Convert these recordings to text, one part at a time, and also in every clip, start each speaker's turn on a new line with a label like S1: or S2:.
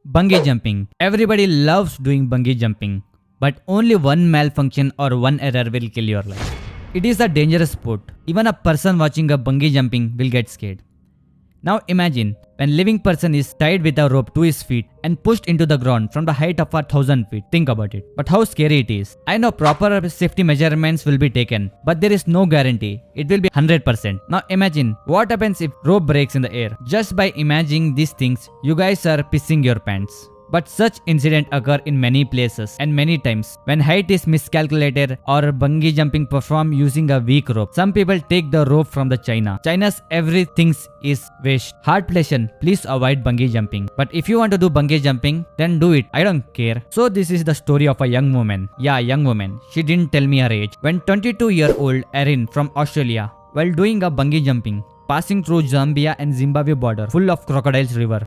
S1: Bungee jumping. Everybody loves doing bungee jumping, but only one malfunction or one error will kill your life. It is a dangerous sport. Even a person watching a bungee jumping will get scared. Now imagine when living person is tied with a rope to his feet and pushed into the ground from the height of 1,000 feet. Think about it. But how scary it is. I know proper safety measurements will be taken, but there is no guarantee it will be 100%. Now imagine what happens if rope breaks in the air. Just by imagining these things, you guys are pissing your pants. But such incidents occur in many places and many times when height is miscalculated or bungee jumping performed using a weak rope. Some people take the rope from the China's everything is waste. Hard lesson, please avoid bungee jumping. But if you want to do bungee jumping, then do it. I don't care. So this is the story of a young woman. Yeah, young woman. She didn't tell me her age. When 22-year-old Erin from Australia, while doing a bungee jumping, passing through Zambia and Zimbabwe border full of crocodiles river.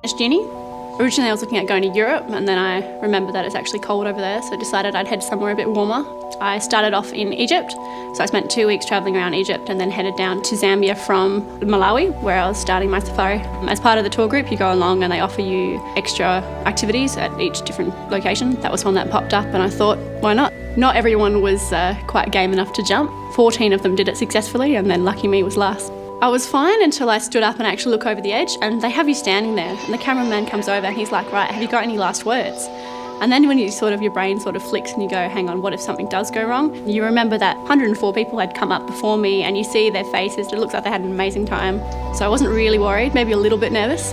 S2: Originally I was looking at going to Europe, and then I remembered that it's actually cold over there, so I decided I'd head somewhere a bit warmer. I started off in Egypt, so I spent 2 weeks travelling around Egypt and then headed down to Zambia from Malawi, where I was starting my safari. As part of the tour group, you go along and they offer you extra activities at each different location. That was one that popped up, and I thought, why not? Not everyone was quite game enough to jump. 14 of them did it successfully, and then lucky me was last. I was fine until I stood up and actually look over the edge, and they have you standing there, and the cameraman comes over and he's like, right, have you got any last words? And then when your brain sort of flicks and you go, hang on, what if something does go wrong? You remember that 104 people had come up before me, and you see their faces, it looks like they had an amazing time. So I wasn't really worried, maybe a little bit nervous.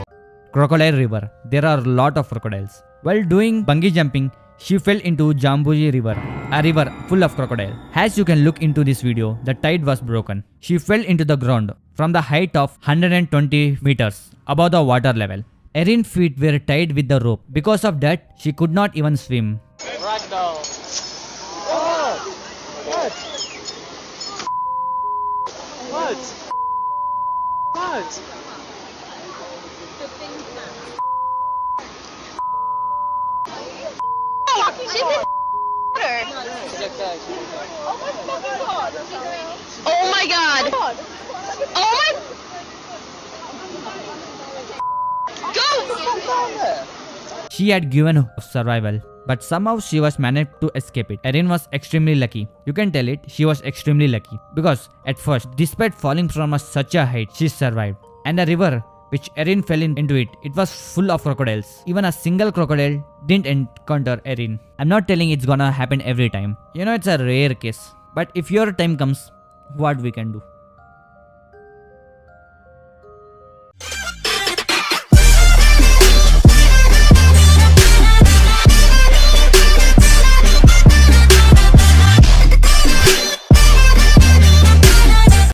S1: Crocodile River. There are a lot of crocodiles. While doing bungee jumping, she fell into Zambezi River, a river full of crocodile. As you can look into this video, the tide was broken. She fell into the ground from the height of 120 meters above the water level. Erin's feet were tied with the rope. Because of that, she could not even swim.
S3: Right now. Oh! What? What? What?
S4: She's in water. Oh my god. Oh my. Go!
S1: She had given up survival, but somehow she was managed to escape it. Erin was extremely lucky. You can tell it, she was extremely lucky. Because at first, despite falling from such a height, she survived. And the river which Erin fell into it was full of crocodiles. Even a single crocodile didn't encounter Erin. I'm not telling it's gonna happen every time. You know, it's a rare case. But if your time comes, what we can do?